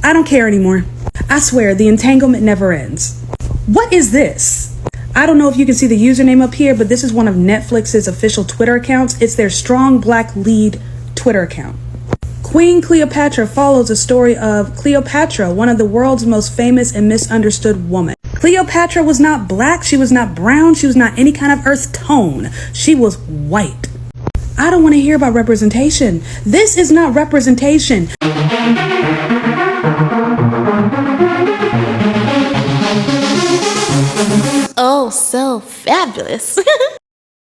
I don't care anymore. I swear, the entanglement never ends. What is this? I don't know if you can see the username up here, but this is one of Netflix's official Twitter accounts. It's their Strong Black Lead Twitter account. Queen Cleopatra follows the story of Cleopatra, one of the world's most famous and misunderstood women. Cleopatra was not black, she was not brown, she was not any kind of earth tone. She was white. I don't want to hear about representation. This is not representation. Oh, so fabulous.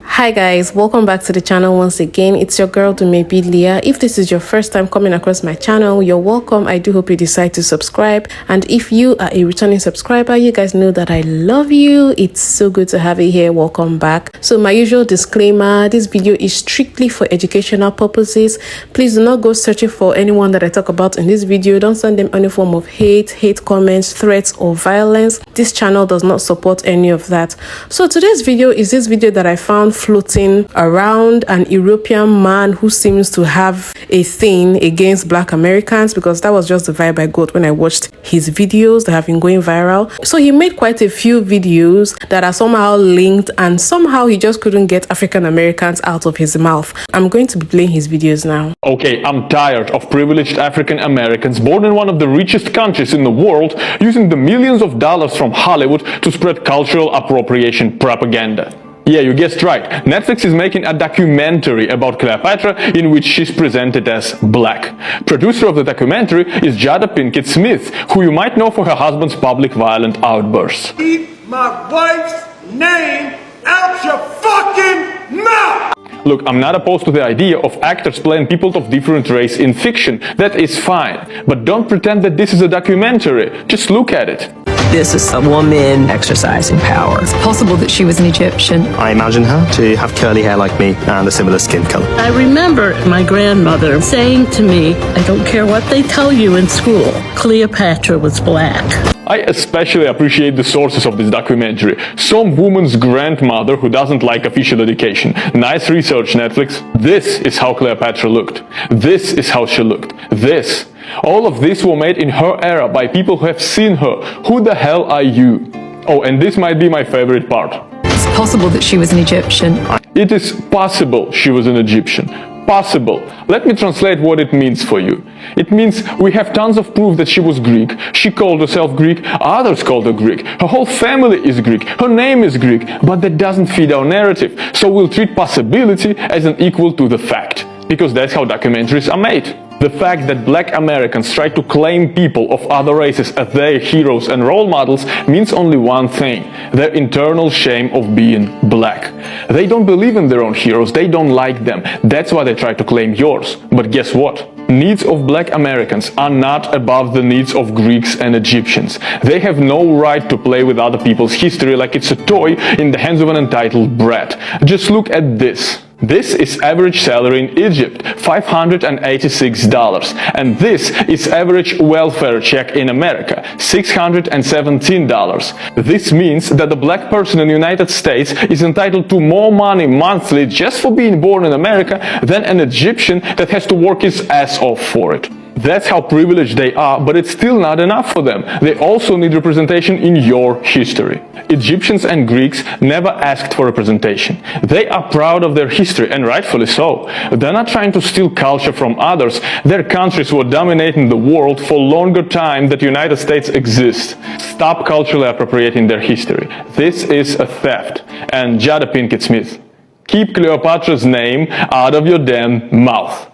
Hi guys, welcome back to the channel once again. It's your girl Dumebi. If this is your first time coming across my channel, you're welcome. I do hope you decide to subscribe, and if you are a returning subscriber, you guys know that I love you. It's so good to have you here. Welcome back. So my usual disclaimer, this video is strictly for educational purposes. Please do not go searching for anyone that I talk about in this video. Don't send them any form of hate comments, threats, or violence. This channel does not support any of that. So today's video is this video that I found floating around an European man who seems to have a thing against Black Americans, because that was just the vibe I got when I watched his videos that have been going viral. So he made quite a few videos that are somehow linked, and somehow he just couldn't get African Americans out of his mouth. I'm going to be playing his videos now. Okay, I'm tired of privileged African Americans born in one of the richest countries in the world using the millions of dollars from Hollywood to spread cultural appropriation propaganda. Yeah, you guessed right. Netflix is making a documentary about Cleopatra in which she's presented as black. Producer of the documentary is Jada Pinkett Smith, who you might know for her husband's public violent outbursts. Keep my wife's name out your fucking mouth! Look, I'm not opposed to the idea of actors playing people of different race in fiction. That is fine. But don't pretend that this is a documentary. Just look at it. This is a woman exercising power. It's possible that she was an Egyptian. I imagine her to have curly hair like me and a similar skin color. I remember my grandmother saying to me, I don't care what they tell you in school, Cleopatra was black. I especially appreciate the sources of this documentary. Some woman's grandmother who doesn't like official education. Nice research, Netflix. This is how Cleopatra looked. This is how she looked. This. All of this were made in her era by people who have seen her. Who the hell are you? Oh, and this might be my favorite part. It's possible that she was an Egyptian. It is possible she was an Egyptian. Possible. Let me translate what it means for you. It means we have tons of proof that she was Greek. She called herself Greek, others called her Greek. Her whole family is Greek, her name is Greek, but that doesn't fit our narrative. So we'll treat possibility as an equal to the fact, because that's how documentaries are made. The fact that Black Americans try to claim people of other races as their heroes and role models means only one thing: their internal shame of being black. They don't believe in their own heroes, they don't like them. That's why they try to claim yours. But guess what? Needs of Black Americans are not above the needs of Greeks and Egyptians. They have no right to play with other people's history like it's a toy in the hands of an entitled brat. Just look at this. This is average salary in Egypt, $586, and this is average welfare check in America, $617. This means that the black person in the United States is entitled to more money monthly just for being born in America than an Egyptian that has to work his ass off for it. That's how privileged they are, but it's still not enough for them. They also need representation in your history. Egyptians and Greeks never asked for representation. They are proud of their history, and rightfully so. They're not trying to steal culture from others. Their countries were dominating the world for longer time than the United States exists. Stop culturally appropriating their history. This is a theft. And Jada Pinkett Smith, keep Cleopatra's name out of your damn mouth.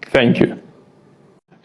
Thank you.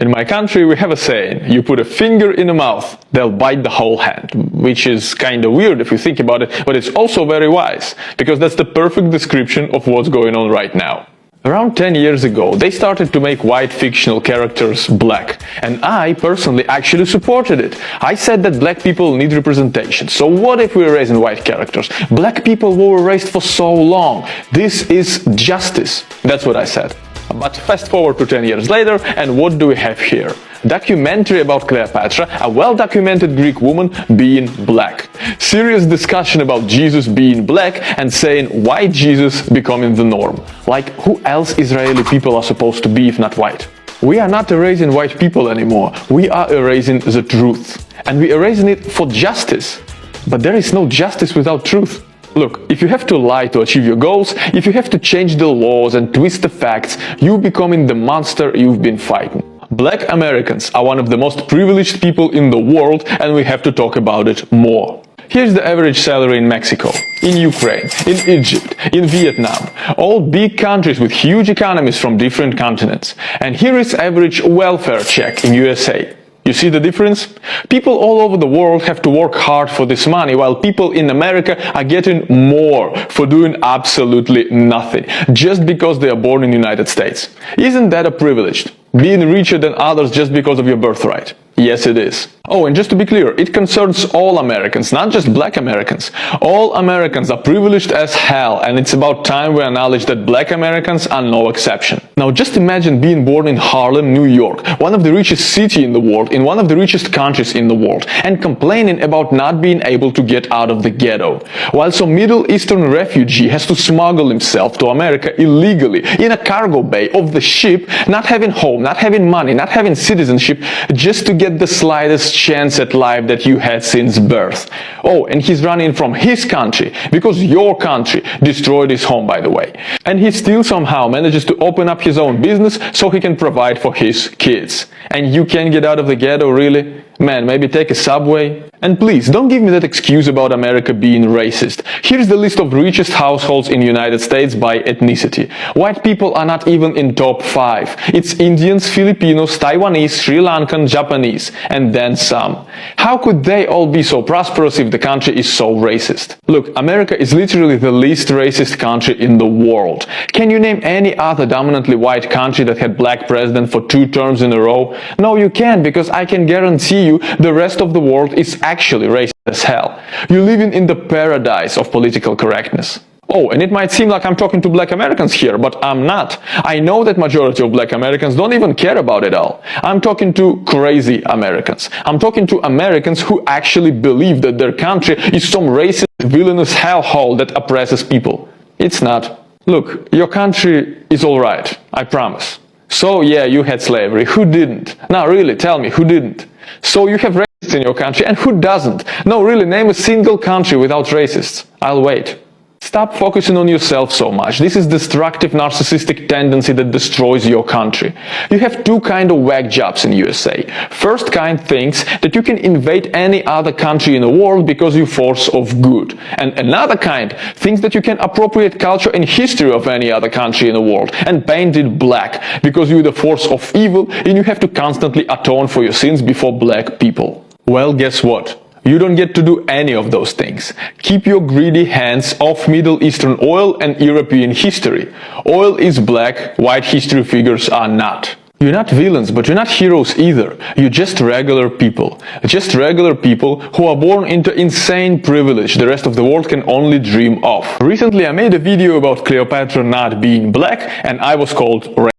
In my country, we have a saying, you put a finger in the mouth, they'll bite the whole hand, which is kind of weird if you think about it, but it's also very wise, because that's the perfect description of what's going on right now. Around 10 years ago, they started to make white fictional characters black, and I personally actually supported it. I said that black people need representation, so what if we were raising white characters? Black people were raised for so long. This is justice. That's what I said. But fast forward to 10 years later, and what do we have here? Documentary about Cleopatra, a well-documented Greek woman being black. Serious discussion about Jesus being black and saying white Jesus becoming the norm. Like, who else Israeli people are supposed to be if not white? We are not erasing white people anymore. We are erasing the truth. And we are erasing it for justice. But there is no justice without truth. Look, if you have to lie to achieve your goals, if you have to change the laws and twist the facts, you're becoming the monster you've been fighting. Black Americans are one of the most privileged people in the world, and we have to talk about it more. Here's the average salary in Mexico, in Ukraine, in Egypt, in Vietnam, all big countries with huge economies from different continents. And here is average welfare check in USA. You see the difference? People all over the world have to work hard for this money, while people in America are getting more for doing absolutely nothing, just because they are born in the United States. Isn't that a privilege? Being richer than others just because of your birthright? Yes, it is. Oh, and just to be clear, it concerns all Americans, not just black Americans. All Americans are privileged as hell, and it's about time we acknowledge that black Americans are no exception. Now, just imagine being born in Harlem, New York, one of the richest cities in the world, in one of the richest countries in the world, and complaining about not being able to get out of the ghetto, while some Middle Eastern refugee has to smuggle himself to America illegally in a cargo bay of the ship, not having home, not having money, not having citizenship, just to get the slightest chance at life that you had since birth. Oh, and he's running from his country because your country destroyed his home, by the way. And he still somehow manages to open up his own business so he can provide for his kids. And you can't get out of the ghetto, really? Man, maybe take a subway? And please, don't give me that excuse about America being racist. Here's the list of richest households in the United States by ethnicity. White people are not even in top 5. It's Indians, Filipinos, Taiwanese, Sri Lankan, Japanese, and then some. How could they all be so prosperous if the country is so racist? Look, America is literally the least racist country in the world. Can you name any other dominantly white country that had black president for 2 terms in a row? No, you can't, because I can guarantee you the rest of the world is actually racist as hell. You're living in the paradise of political correctness. Oh, and it might seem like I'm talking to black Americans here, but I'm not. I know that majority of black Americans don't even care about it all. I'm talking to crazy Americans. I'm talking to Americans who actually believe that their country is some racist, villainous hellhole that oppresses people. It's not. Look, your country is alright, I promise. So yeah, you had slavery. Who didn't? Now really, tell me, who didn't? So you have racists in your country, and who doesn't? No, really, name a single country without racists. I'll wait. Stop focusing on yourself so much. This is destructive narcissistic tendency that destroys your country. You have 2 kind of whack jobs in USA. First kind thinks that you can invade any other country in the world because you're force of good. And another kind thinks that you can appropriate culture and history of any other country in the world and paint it black because you're the force of evil and you have to constantly atone for your sins before black people. Well, guess what? You don't get to do any of those things. Keep your greedy hands off Middle Eastern oil and European history. Oil is black, white history figures are not. You're not villains, but you're not heroes either. You're just regular people. Just regular people who are born into insane privilege the rest of the world can only dream of. Recently I made a video about Cleopatra not being black, and I was called racist.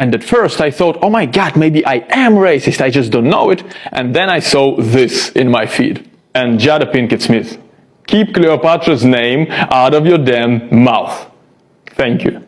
And at first I thought, oh my god, maybe I am racist, I just don't know it. And then I saw this in my feed. And Jada Pinkett Smith, keep Cleopatra's name out of your damn mouth. Thank you.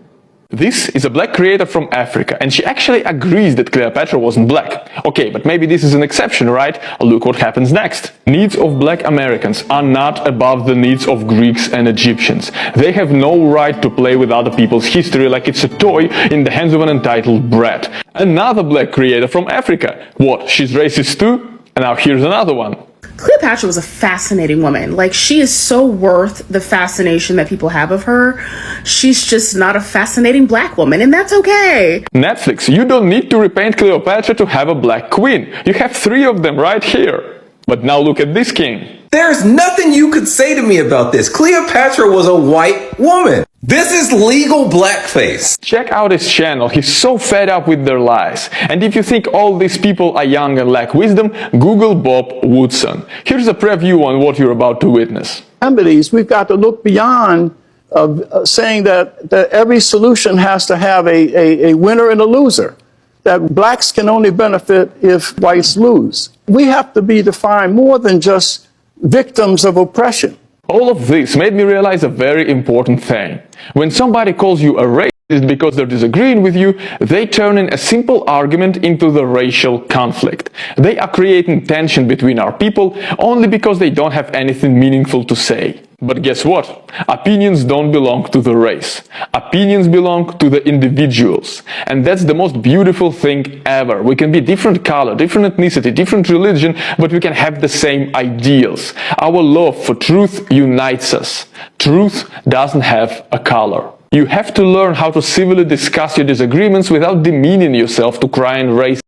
This is a black creator from Africa, and she actually agrees that Cleopatra wasn't black. Okay, but maybe this is an exception, right? Look what happens next. Needs of black Americans are not above the needs of Greeks and Egyptians. They have no right to play with other people's history like it's a toy in the hands of an entitled brat. Another black creator from Africa. What, she's racist too? And now here's another one. Cleopatra was a fascinating woman. Like, she is so worth the fascination that people have of her. She's just not a fascinating black woman, and that's okay. Netflix, you don't need to repaint Cleopatra to have a black queen. You have 3 of them right here. But now look at this king. There's nothing you could say to me about this. Cleopatra was a white woman. This is legal blackface. Check out his channel. He's so fed up with their lies. And if you think all these people are young and lack wisdom, Google Bob Woodson. Here's a preview on what you're about to witness. We've got to look beyond saying that every solution has to have a winner and a loser. That blacks can only benefit if whites lose. We have to be defined more than just victims of oppression. All of this made me realize a very important thing. When somebody calls you a racist, because they're disagreeing with you, they turn in a simple argument into the racial conflict. They are creating tension between our people only because they don't have anything meaningful to say. But guess what? Opinions don't belong to the race. Opinions belong to the individuals. And that's the most beautiful thing ever. We can be different color, different ethnicity, different religion, but we can have the same ideals. Our love for truth unites us. Truth doesn't have a color. You have to learn how to civilly discuss your disagreements without demeaning yourself to crying racist.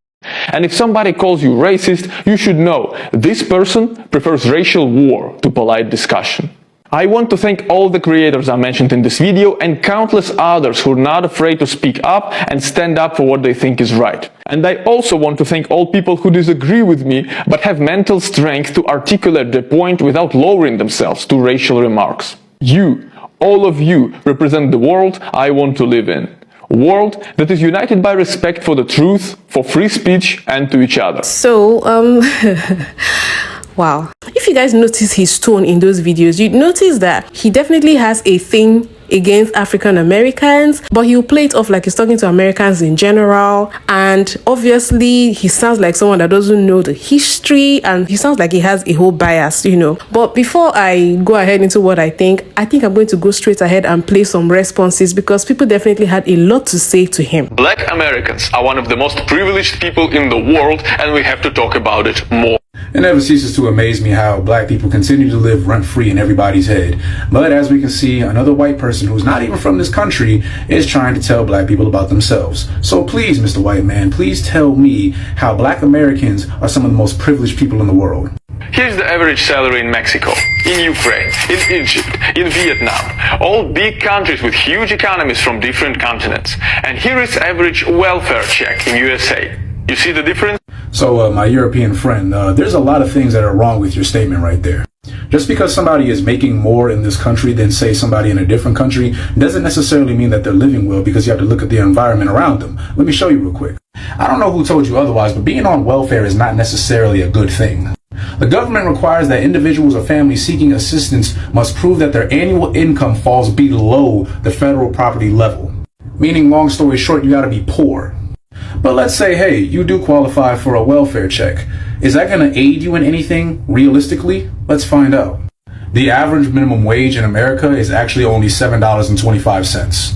And if somebody calls you racist, you should know this person prefers racial war to polite discussion. I want to thank all the creators I mentioned in this video and countless others who are not afraid to speak up and stand up for what they think is right. And I also want to thank all people who disagree with me but have mental strength to articulate their point without lowering themselves to racial remarks. You, all of you, represent the world I want to live in. A world that is united by respect for the truth, for free speech, and to each other. So, wow. If you guys notice his tone in those videos, you'd notice that he definitely has a thing against African Americans, but he'll play it off like he's talking to Americans in general. And obviously, he sounds like someone that doesn't know the history, and he sounds like he has a whole bias, you know. But before I go ahead into what I think I'm going to go straight ahead and play some responses because people definitely had a lot to say to him. Black Americans are one of the most privileged people in the world, and we have to talk about it more. It never ceases to amaze me how black people continue to live rent-free in everybody's head. But as we can see, another white person who's not even from this country is trying to tell black people about themselves. So please, Mr. White Man, please tell me how black Americans are some of the most privileged people in the world. Here's the average salary in Mexico, in Ukraine, in Egypt, in Vietnam, all big countries with huge economies from different continents. And here is average welfare check in USA. You see the difference? So, my European friend, there's a lot of things that are wrong with your statement right there. Just because somebody is making more in this country than, say, somebody in a different country doesn't necessarily mean that they're living well, because you have to look at the environment around them. Let me show you real quick. I don't know who told you otherwise, but being on welfare is not necessarily a good thing. The government requires that individuals or families seeking assistance must prove that their annual income falls below the federal poverty level. Meaning, long story short, you gotta be poor. But let's say, hey, you do qualify for a welfare check. Is that going to aid you in anything, realistically? Let's find out. The average minimum wage in America is actually only $7.25.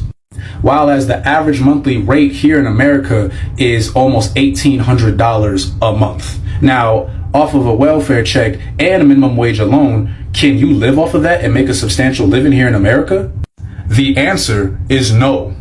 While as the average monthly rate here in America is almost $1,800 a month. Now, off of a welfare check and a minimum wage alone, can you live off of that and make a substantial living here in America? The answer is no.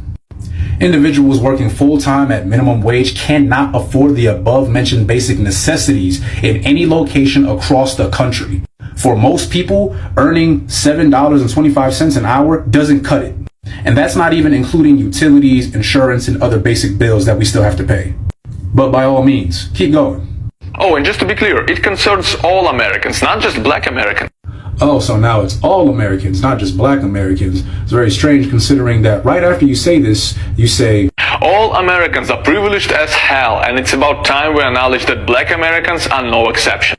Individuals working full-time at minimum wage cannot afford the above-mentioned basic necessities in any location across the country. For most people, earning $7.25 an hour doesn't cut it. And that's not even including utilities, insurance, and other basic bills that we still have to pay. But by all means, keep going. Oh, and just to be clear, it concerns all Americans, not just black Americans. Oh, so now it's all Americans, not just black Americans. It's very strange considering that right after you say this, you say, all Americans are privileged as hell, and it's about time we acknowledge that black Americans are no exception.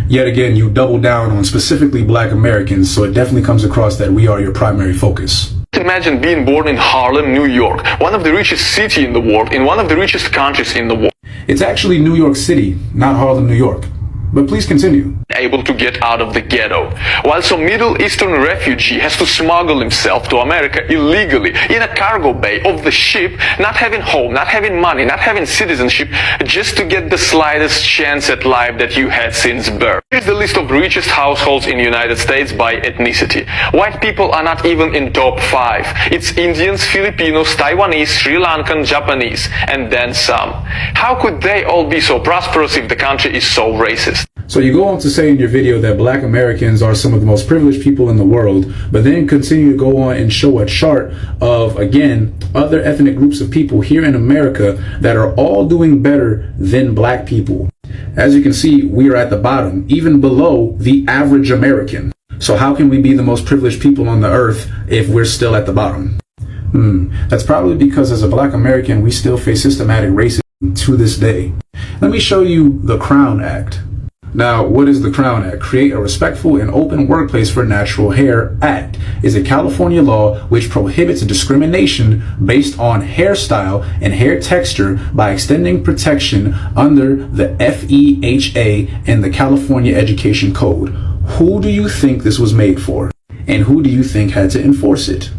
Yet again, you double down on specifically black Americans, so it definitely comes across that we are your primary focus. Imagine being born in Harlem, New York, one of the richest cities in the world, in one of the richest countries in the world. It's actually New York City, not Harlem, New York. But please continue. Able to get out of the ghetto, while some Middle Eastern refugee has to smuggle himself to America illegally in a cargo bay of the ship, not having home, not having money, not having citizenship, just to get the slightest chance at life that you had since birth. Here's the list of richest households in the United States by ethnicity. White people are not even in top 5. It's Indians, Filipinos, Taiwanese, Sri Lankan, Japanese, and then some. How could they all be so prosperous if the country is so racist? So you go on to say in your video that black Americans are some of the most privileged people in the world, but then continue to go on and show a chart of, again, other ethnic groups of people here in America that are all doing better than black people. As you can see, we are at the bottom, even below the average American. So how can we be the most privileged people on the earth if we're still at the bottom? That's probably because as a black American, we still face systematic racism to this day. Let me show you the Crown Act. Now, what is the Crown Act? Create a respectful and open workplace for Natural Hair Act is a California law which prohibits discrimination based on hairstyle and hair texture by extending protection under the FEHA and the California Education Code. Who do you think this was made for? And who do you think had to enforce it?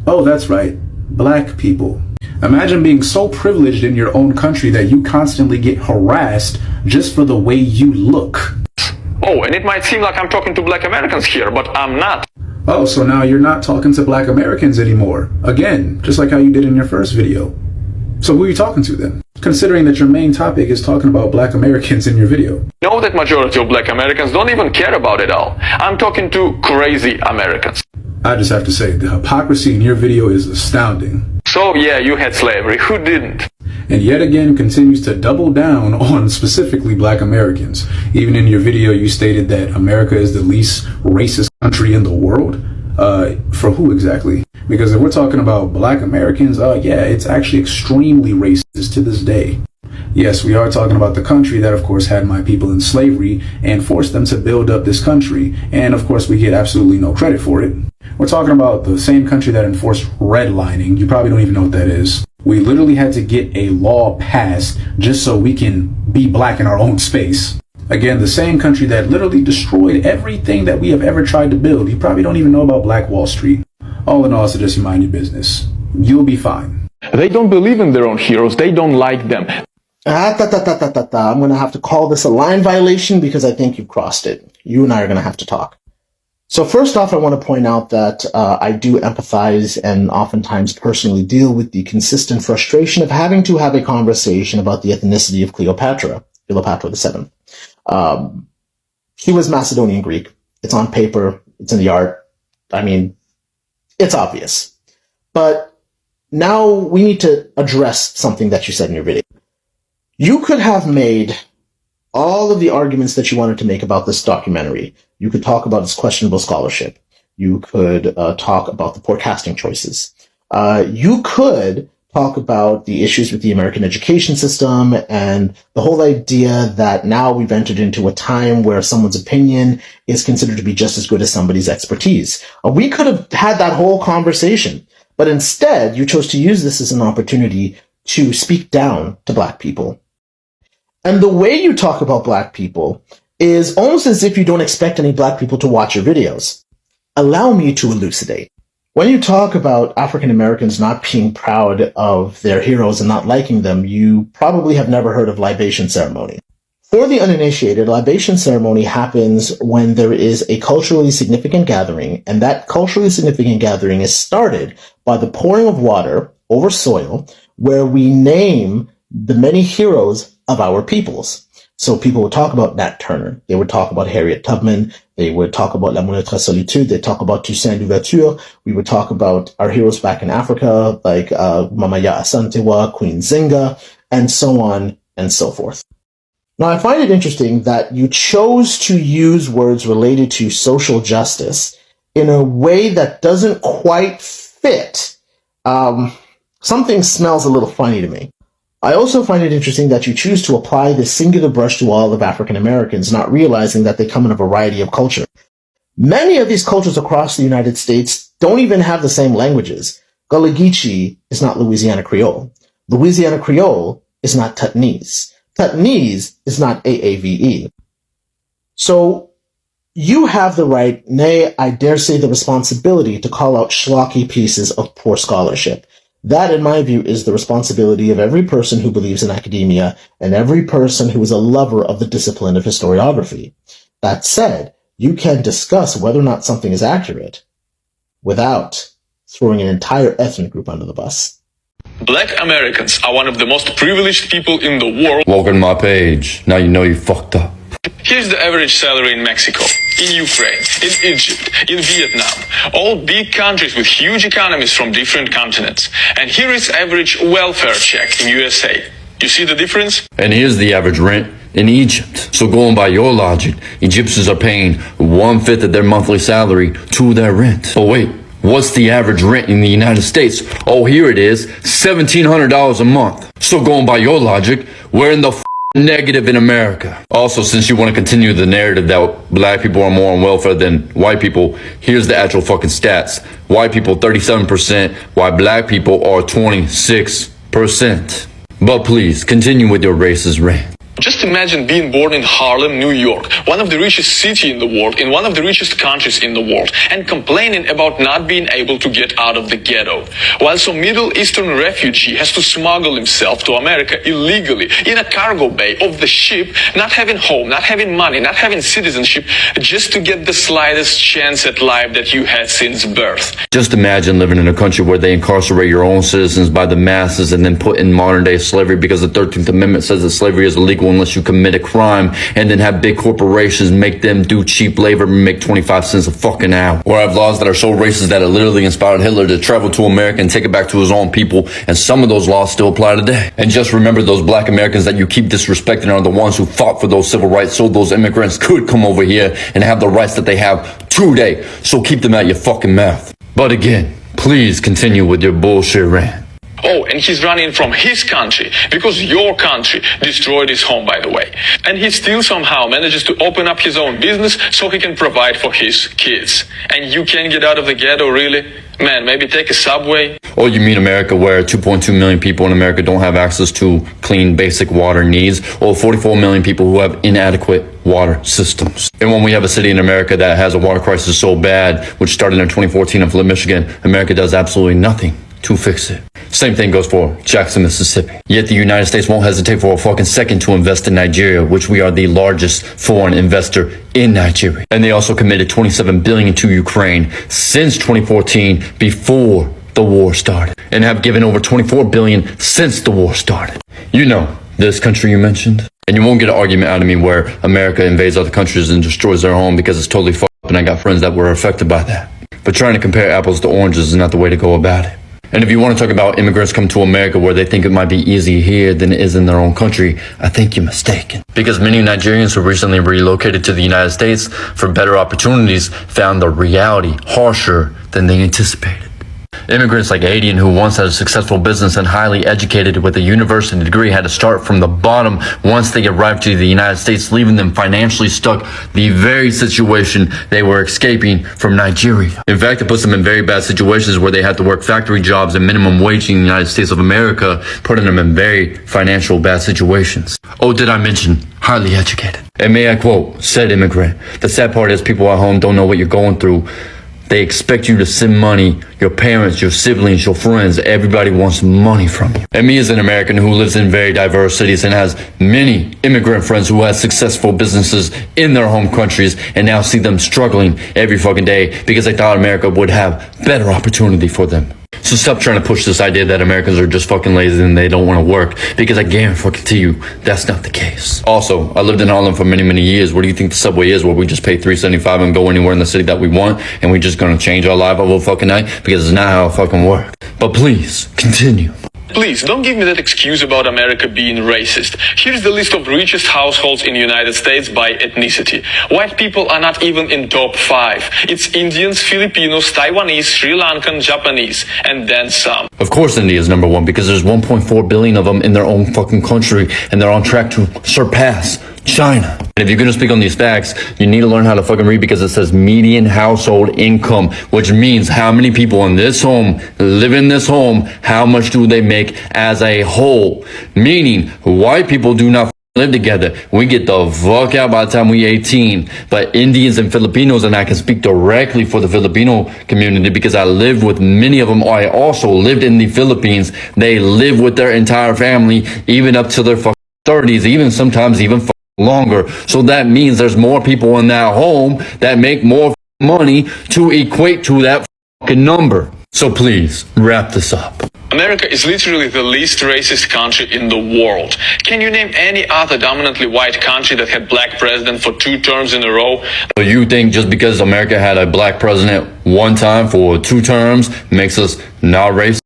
Oh, that's right, black people. Imagine being so privileged in your own country that you constantly get harassed just for the way you look. Oh, and it might seem like I'm talking to black Americans here, but I'm not. Oh, so now you're not talking to black Americans anymore. Again, just like how you did in your first video. So who are you talking to then? Considering that your main topic is talking about black Americans in your video. Know that majority of black Americans don't even care about it all. I'm talking to crazy Americans. I just have to say, the hypocrisy in your video is astounding. So yeah, you had slavery. Who didn't? And yet again continues to double down on specifically black Americans. Even in your video, you stated that America is the least racist country in the world. For who exactly? Because if we're talking about black Americans, yeah, it's actually extremely racist to this day. Yes, we are talking about the country that, of course, had my people in slavery and forced them to build up this country. And, of course, we get absolutely no credit for it. We're talking about the same country that enforced redlining. You probably don't even know what that is. We literally had to get a law passed just so we can be black in our own space. Again, the same country that literally destroyed everything that we have ever tried to build. You probably don't even know about Black Wall Street. All in all, I suggest you mind your business. You'll be fine. They don't believe in their own heroes. They don't like them. I'm going to have to call this a line violation because I think you've crossed it. You and I are going to have to talk. So first off, I want to point out that I do empathize and oftentimes personally deal with the consistent frustration of having to have a conversation about the ethnicity of Cleopatra VII. He was Macedonian Greek. It's on paper. It's in the art. I mean, it's obvious. But now we need to address something that you said in your video. You could have made all of the arguments that you wanted to make about this documentary. You could talk about its questionable scholarship. You could talk about the poor casting choices. You could talk about the issues with the American education system and the whole idea that now we've entered into a time where someone's opinion is considered to be just as good as somebody's expertise. We could have had that whole conversation, but instead you chose to use this as an opportunity to speak down to black people. And the way you talk about black people is almost as if you don't expect any black people to watch your videos. Allow me to elucidate. When you talk about African Americans not being proud of their heroes and not liking them, you probably have never heard of libation ceremony. For the uninitiated, libation ceremony happens when there is a culturally significant gathering, and that culturally significant gathering is started by the pouring of water over soil where we name the many heroes of our peoples. So people would talk about Nat Turner. They would talk about Harriet Tubman. They would talk about La Montre Solitude. They talk about Toussaint Louverture. We would talk about our heroes back in Africa, like Mamaya Asantewa, Queen Zinga, and so on and so forth. Now, I find it interesting that you chose to use words related to social justice in a way that doesn't quite fit. Something smells a little funny to me. I also find it interesting that you choose to apply this singular brush to all of African Americans, not realizing that they come in a variety of culture. Many of these cultures across the United States don't even have the same languages. Gullah Geechee is not Louisiana Creole. Louisiana Creole is not Tutnese. Tutnese is not AAVE. So you have the right, nay, I dare say the responsibility to call out schlocky pieces of poor scholarship. That, in my view, is the responsibility of every person who believes in academia and every person who is a lover of the discipline of historiography. That said, you can discuss whether or not something is accurate without throwing an entire ethnic group under the bus. Black Americans are one of the most privileged people in the world. Welcome to my page. Now you know you fucked up. Here's the average salary in Mexico, in Ukraine, in Egypt, in Vietnam, all big countries with huge economies from different continents. And here is average welfare check in USA. You see the difference? And here's the average rent in Egypt. So going by your logic, Egyptians are paying 1/5 of their monthly salary to their rent. Oh wait, what's the average rent in the United States? Oh, here it is, $1,700 a month. So going by your logic, where in the negative in America. Also, since you want to continue the narrative that black people are more on welfare than white people, here's the actual fucking stats. White people 37%, while black people are 26%. But please, continue with your racist rant. Just imagine being born in Harlem, New York, one of the richest cities in the world, in one of the richest countries in the world, and complaining about not being able to get out of the ghetto. While some Middle Eastern refugee has to smuggle himself to America illegally in a cargo bay of the ship, not having home, not having money, not having citizenship, just to get the slightest chance at life that you had since birth. Just imagine living in a country where they incarcerate your own citizens by the masses and then put in modern day slavery because the 13th Amendment says that slavery is illegal unless you commit a crime, and then have big corporations make them do cheap labor and make 25 cents a fucking hour. Or have laws that are so racist that it literally inspired Hitler to travel to America and take it back to his own people, and some of those laws still apply today. And just remember, those black Americans that you keep disrespecting are the ones who fought for those civil rights so those immigrants could come over here and have the rights that they have today. So keep them out your fucking mouth. But again, please continue with your bullshit rant. Oh, and he's running from his country because your country destroyed his home, by the way. And he still somehow manages to open up his own business so he can provide for his kids. And you can't get out of the ghetto, really? Man, maybe take a subway? Oh, you mean America, where 2.2 million people in America don't have access to clean basic water needs, or 44 million people who have inadequate water systems. And when we have a city in America that has a water crisis so bad, which started in 2014 in Flint, Michigan, America does absolutely nothing to fix it. Same thing goes for Jackson, Mississippi. Yet the United States won't hesitate for a fucking second to invest in Nigeria, which we are the largest foreign investor in Nigeria. And they also committed $27 billion to Ukraine since 2014, before the war started, and have given over $24 billion since the war started. You know, this country you mentioned? And you won't get an argument out of me where America invades other countries and destroys their home, because it's totally fucked up, and I got friends that were affected by that. But trying to compare apples to oranges is not the way to go about it. And if you want to talk about immigrants come to America where they think it might be easier here than it is in their own country, I think you're mistaken. Because many Nigerians who recently relocated to the United States for better opportunities found the reality harsher than they anticipated. Immigrants like Adian, who once had a successful business and highly educated with a university degree, had to start from the bottom once they arrived to the United States, leaving them financially stuck, the very situation they were escaping from Nigeria. In fact, it puts them in very bad situations where they had to work factory jobs and minimum wage in the United States of America, putting them in very financial bad situations. Oh, did I mention highly educated? And may I quote said immigrant, "The sad part is people at home don't know what you're going through. They expect you to send money. Your parents, your siblings, your friends, everybody wants money from you." And me as an American who lives in very diverse cities and has many immigrant friends who have successful businesses in their home countries, and now see them struggling every fucking day because they thought America would have better opportunity for them. So stop trying to push this idea that Americans are just fucking lazy and they don't want to work, because I guarantee you that's not the case. Also, I lived in Harlem for many, many years. What do you think the subway is, where we just pay $3.75 and go anywhere in the city that we want, and we're just gonna change our life over a fucking night? Because it's not how it fucking works. But please, continue. Please, don't give me that excuse about America being racist. Here's the list of richest households in the United States by ethnicity. White people are not even in top 5. It's Indians, Filipinos, Taiwanese, Sri Lankan, Japanese, and then some. Of course India is number one, because there's 1.4 billion of them in their own fucking country, and they're on track to surpass China. And if you're gonna speak on these facts, you need to learn how to fucking read, because it says median household income, which means how many people in this home live in this home, how much do they make as a whole. Meaning, white people do not live together. We get the fuck out by the time we 18. But Indians and Filipinos, and I can speak directly for the Filipino community because I lived with many of them. I also lived in the Philippines. They live with their entire family, even up to their fucking 30s, even sometimes even longer. So that means there's more people in that home that make more money to equate to that fucking number. So please wrap this up. America is literally the least racist country in the world. Can you name any other dominantly white country that had black president for 2 terms in a row? So you think just because America had a black president one time for 2 terms makes us not racist?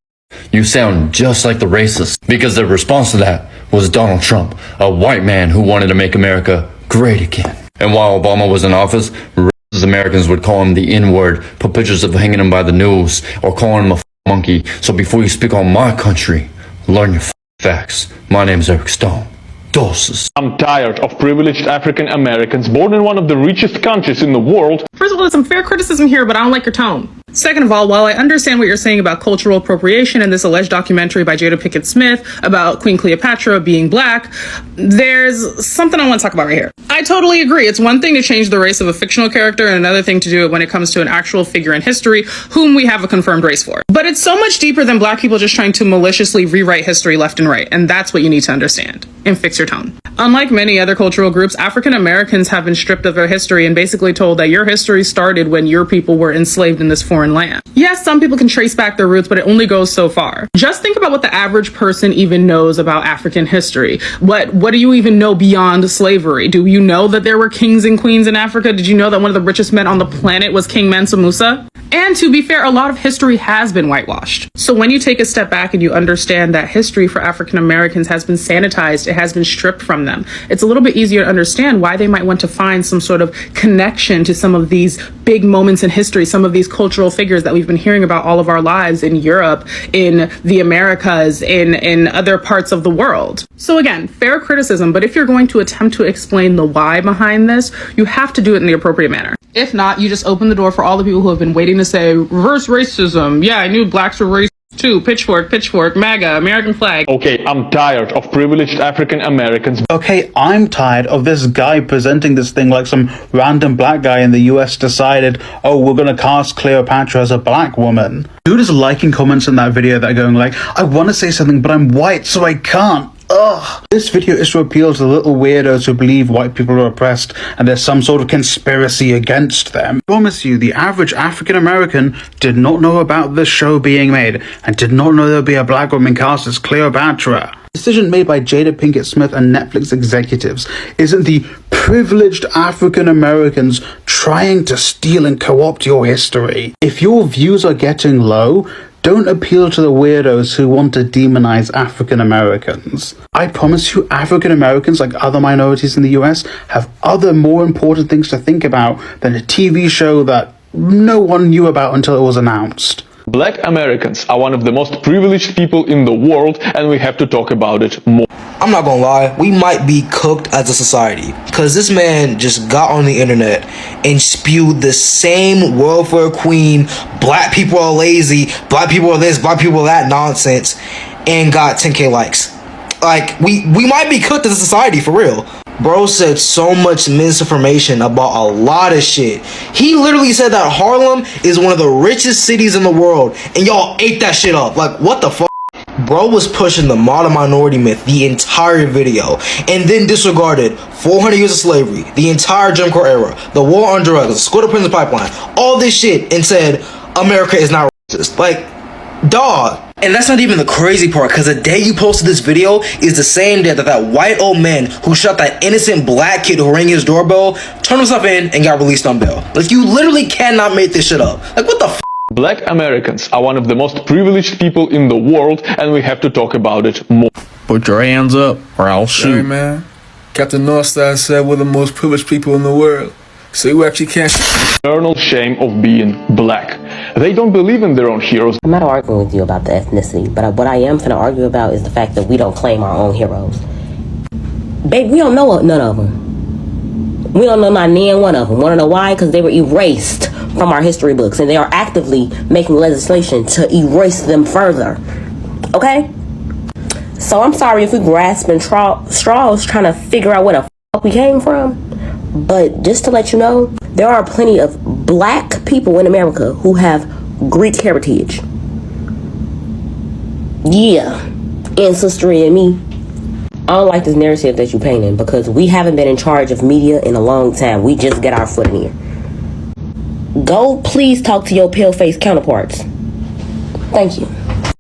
You sound just like the racists, because the response to that was Donald Trump, a white man who wanted to make America great again. And while Obama was in office, racist Americans would call him the N-word, put pictures of hanging him by the nose, or calling him a monkey. So before you speak on my country, learn your facts. My name's Eric Stone. doses. I'm tired of privileged African Americans born in one of the richest countries in the world. First of all, there's some fair criticism here, but I don't like your tone. Second of all, while I understand what you're saying about cultural appropriation and this alleged documentary by Jada Pinkett Smith about Queen Cleopatra being black, there's something I want to talk about right here. I totally agree. It's one thing to change the race of a fictional character and another thing to do it when it comes to an actual figure in history whom we have a confirmed race for. But it's so much deeper than black people just trying to maliciously rewrite history left and right, and that's what you need to understand. And fix your tone. Unlike many other cultural groups, African Americans have been stripped of their history and basically told that your history started when your people were enslaved in this foreign land. Yes, some people can trace back their roots, but it only goes so far. Just think about what the average person even knows about African history. What do you even know beyond slavery? Do you know that there were kings and queens in Africa? Did you know that one of the richest men on the planet was King Mansa Musa? And to be fair, a lot of history has been whitewashed. So when you take a step back and you understand that history for African Americans has been sanitized, it has been stripped from them, it's a little bit easier to understand why they might want to find some sort of connection to some of these big moments in history, some of these cultural figures that we've been hearing about all of our lives in Europe, in the Americas, in other parts of the world. So again, fair criticism, but if you're going to attempt to explain the why behind this, you have to do it in the appropriate manner. If not, you just open the door for all the people who have been waiting to say, reverse racism. Yeah, I knew blacks were racist too. Pitchfork, pitchfork, MAGA, American flag. Okay, I'm tired of privileged African Americans. Okay, I'm tired of this guy presenting this thing like some random black guy in the US decided, oh, we're gonna cast Cleopatra as a black woman. Dude is liking comments in that video that are going like, I want to say something, but I'm white, so I can't. Ugh. This video is to appeal to the little weirdos who believe white people are oppressed and there's some sort of conspiracy against them. I promise you, the average African American did not know about this show being made and did not know there would be a black woman cast as Cleopatra. The decision made by Jada Pinkett Smith and Netflix executives isn't the privileged African Americans trying to steal and co-opt your history. If your views are getting low, don't appeal to the weirdos who want to demonize African Americans. I promise you, African Americans, like other minorities in the US, have other more important things to think about than a TV show that no one knew about until it was announced. Black Americans are one of the most privileged people in the world, and we have to talk about it more. I'm not gonna lie, we might be cooked as a society, because this man just got on the internet and spewed the same welfare queen, black people are lazy, black people are this, black people are that nonsense, and got 10K likes. Like, we might be cooked as a society, for real. Bro said so much misinformation about a lot of shit. He literally said that Harlem is one of the richest cities in the world, and y'all ate that shit up. Like, what the fuck? Bro was pushing the modern minority myth the entire video, and then disregarded 400 years of slavery, the entire Jim Crow era, the war on drugs, the Squatter Prison Pipeline, all this shit, and said America is not racist. Like, dog. And that's not even the crazy part, because the day you posted this video is the same day that white old man who shot that innocent black kid who rang his doorbell turned himself in and got released on bail. Like, you literally cannot make this shit up. Like, what the f? Black Americans are one of the most privileged people in the world, and we have to talk about it more. Put your hands up or I'll shoot. Hey, man. Captain Northstar said we're the most privileged people in the world. So you actually can't. Eternal shame of being black. They don't believe in their own heroes. I'm not arguing with you about the ethnicity, but what I am finna argue about is the fact that we don't claim our own heroes. Babe, we don't know none of them. We don't know not near one of them. Wanna know why? Because they were erased from our history books, and they are actively making legislation to erase them further. Okay? So I'm sorry if we grasping straws trying to figure out where the fuck we came from. But just to let you know, there are plenty of black people in America who have Greek heritage. Yeah, ancestry and me. I don't like this narrative that you're painting because we haven't been in charge of media in a long time. We just get our foot in here. Go please talk to your pale-faced counterparts. Thank you.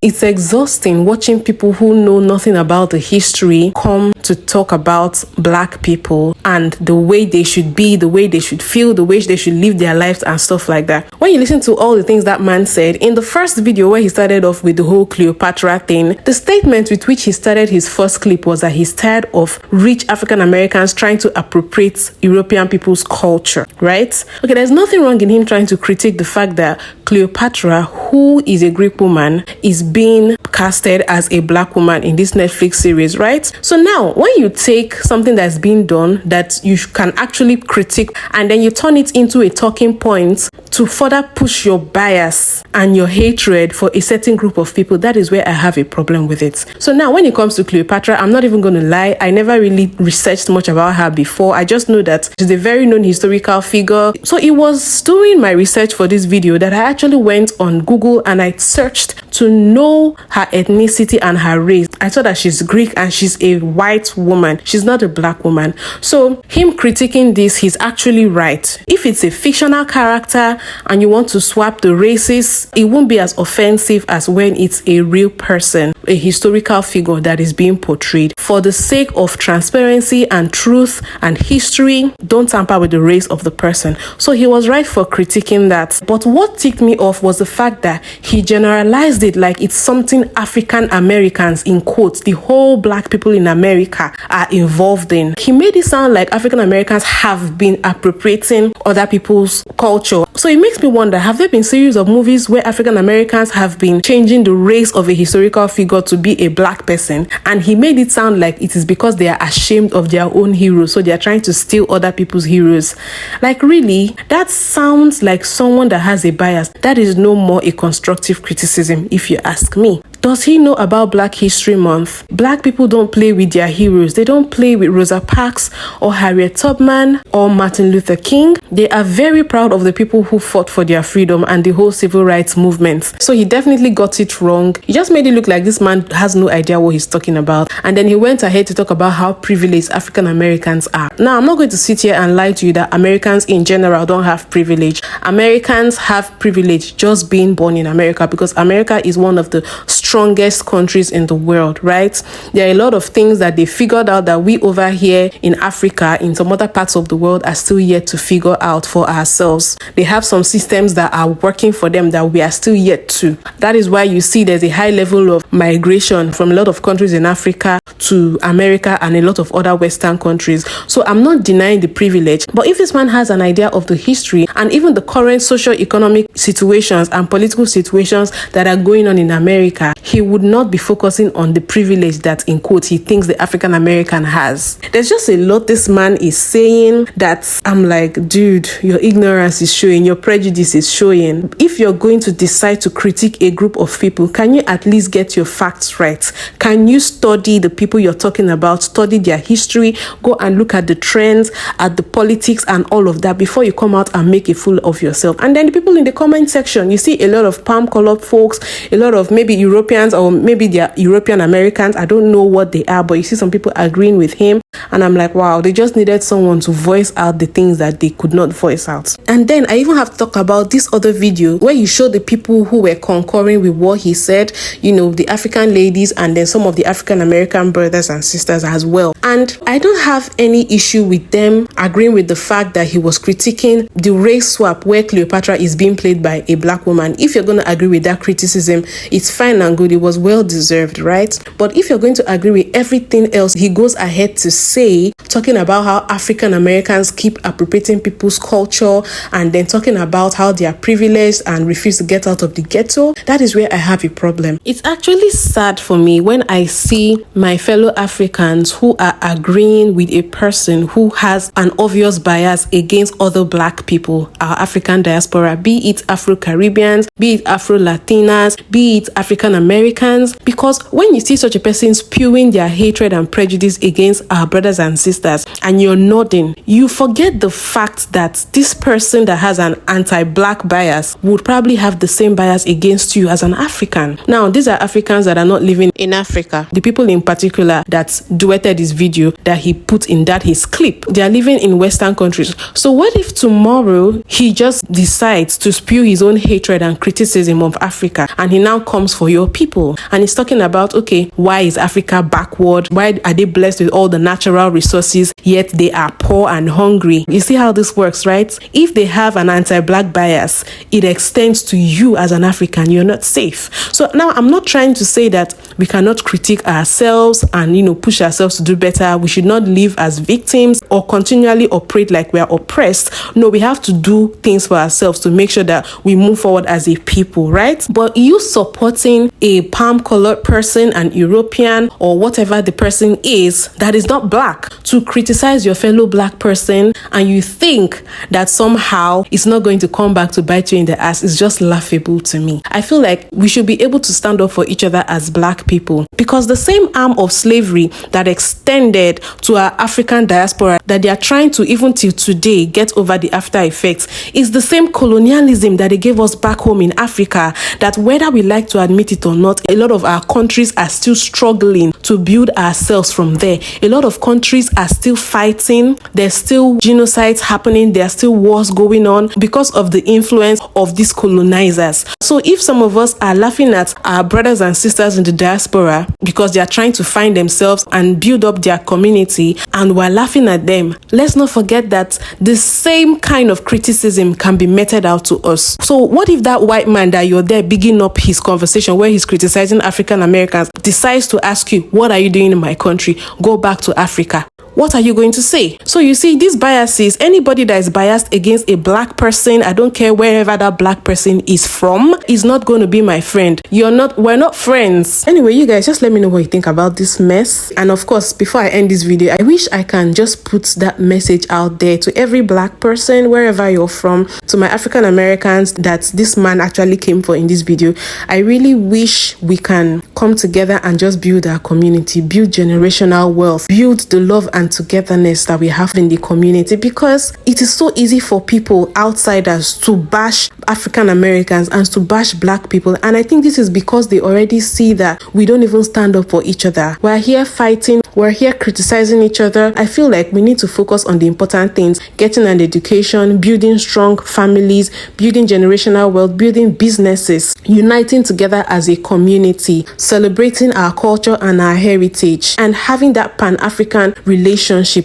It's exhausting watching people who know nothing about the history come to talk about black people and the way they should be, the way they should feel, the way they should live their lives and stuff like that. When you listen to all the things that man said, in the first video where he started off with the whole Cleopatra thing, the statement with which he started his first clip was that he's tired of rich African Americans trying to appropriate European people's culture, right? Okay, there's nothing wrong in him trying to critique the fact that Cleopatra, who is a Greek woman, is being casted as a black woman in this Netflix series, right? So now when you take something that's being done that you can actually critique and then you turn it into a talking point to further push your bias and your hatred for a certain group of people, that is where I have a problem with it. So now when it comes to Cleopatra, I'm not even going to lie, I never really researched much about her before. I just know that she's a very known historical figure. So it was doing my research for this video that I actually went on Google and I searched to know her ethnicity and her race. I saw that she's Greek and she's a white woman. She's not a black woman. So him critiquing this, he's actually right. If it's a fictional character and you want to swap the races, it won't be as offensive as when it's a real person, a historical figure that is being portrayed. For the sake of transparency and truth and history, don't tamper with the race of the person. So he was right for critiquing that. But what ticked me off was the fact that he generalized it like it's something African Americans, in quotes, the whole black people in America are involved in. He made it sound like African Americans have been appropriating other people's culture. So it makes me wonder, have there been series of movies where African Americans have been changing the race of a historical figure to be a black person? And he made it sound like it is because they are ashamed of their own heroes, so they are trying to steal other people's heroes. Like, really? That sounds like someone that has a bias. That is no more a constructive criticism, if you ask me. Does he know about Black History Month? Black people don't play with their heroes. They don't play with Rosa Parks or Harriet Tubman or Martin Luther King. They are very proud of the people who fought for their freedom and the whole civil rights movement. So he definitely got it wrong. He just made it look like this man has no idea what he's talking about. And then he went ahead to talk about how privileged African Americans are. Now, I'm not going to sit here and lie to you that Americans in general don't have privilege. Americans have privilege just being born in America, because America is one of the strongest countries in the world, right? There are a lot of things that they figured out that we over here in Africa, in some other parts of the world, are still yet to figure out for ourselves. They have some systems that are working for them that we are still yet to. That is why you see there's a high level of migration from a lot of countries in Africa to America and a lot of other Western countries. So I'm not denying the privilege, but if this man has an idea of the history and even the current socio-economic situations and political situations that are going on in America, he would not be focusing on the privilege that, in quotes, he thinks the African American has. There's just a lot this man is saying that I'm like, dude, your ignorance is showing, your prejudice is showing. If you're going to decide to critique a group of people, can you at least get your facts right? Can you study the people you're talking about, study their history, go and look at the trends, at the politics and all of that before you come out and make a fool of yourself? And then the people in the comment section, you see a lot of palm-colored folks, a lot of maybe Europeans, or maybe they're European Americans. I don't know what they are, but you see some people agreeing with him. And I'm like, wow, they just needed someone to voice out the things that they could not voice out. And then I even have to talk about this other video where you show the people who were concurring with what he said, you know, the African ladies and then some of the African American brothers and sisters as well. And I don't have any issue with them agreeing with the fact that he was critiquing the race swap where Cleopatra is being played by a black woman. If you're going to agree with that criticism, it's fine and good. It was well deserved, right? But if you're going to agree with everything else he goes ahead to say, talking about how African Americans keep appropriating people's culture and then talking about how they are privileged and refuse to get out of the ghetto, that is where I have a problem. It's actually sad for me when I see my fellow Africans who are agreeing with a person who has an obvious bias against other black people, our African diaspora, be it Afro-Caribbeans, be it Afro-Latinas, be it African Americans, because when you see such a person spewing their hatred and prejudice against our brothers and sisters and you're nodding, you forget the fact that this person that has an anti-black bias would probably have the same bias against you as an African. Now, these are Africans that are not living in Africa. The people in particular that duetted this video that he put in that his clip, they are living in Western countries. So what if tomorrow he just decides to spew his own hatred and criticism of Africa and he now comes for your people and he's talking about, okay, why is Africa backward? Why are they blessed with all the natural resources, yet they are poor and hungry. You see how this works, right? If they have an anti-black bias, it extends to you as an African. You're not safe. So now I'm not trying to say that we cannot critique ourselves and, push ourselves to do better. We should not live as victims or continually operate like we are oppressed. No, we have to do things for ourselves to make sure that we move forward as a people, right? But you supporting a palm-colored person, an European, or whatever the person is that is not black, to criticize your fellow black person, and you think that somehow it's not going to come back to bite you in the ass, is just laughable to me. I feel like we should be able to stand up for each other as black people, because the same arm of slavery that extended to our African diaspora that they are trying to, even till today, get over the after effects, is the same colonialism that they gave us back home in Africa, that whether we like to admit it or not, a lot of our countries are still struggling to build ourselves from there. A lot of countries are still fighting. There's still genocides happening. There are still wars going on because of the influence of these colonizers. So if some of us are laughing at our brothers and sisters in the diaspora because they are trying to find themselves and build up their community, and we're laughing at them, let's not forget that the same kind of criticism can be meted out to us. So what if that white man that you're there bigging up his conversation where he's criticizing African Americans decides to ask you, what are you doing in my country? Go back to Africa. What are you going to say? So you see, these biases, anybody that is biased against a black person, I don't care wherever that black person is from, is not going to be my friend. We're not friends. Anyway, you guys, just let me know what you think about this mess. And of course, before I end this video, I wish I can just put that message out there to every black person, wherever you're from, to my African Americans that this man actually came for in this video. I really wish we can come together and just build our community, build generational wealth, build the love and togetherness that we have in the community, because it is so easy for people, outsiders, to bash African Americans and to bash black people. And I think this is because they already see that we don't even stand up for each other. We're here fighting, we're here criticizing each other. I feel like we need to focus on the important things: getting an education, building strong families, building generational wealth, building businesses, uniting together as a community, celebrating our culture and our heritage, and having that Pan-African relationship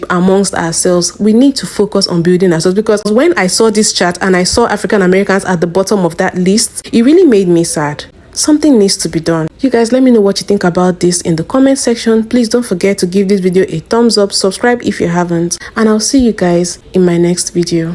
amongst ourselves. We need to focus on building ourselves, because when I saw this chart and I saw African Americans at the bottom of that list, it really made me sad. Something needs to be done. You guys, let me know what you think about this in the comment section. Please don't forget to give this video a thumbs up, subscribe if you haven't, and I'll see you guys in my next video.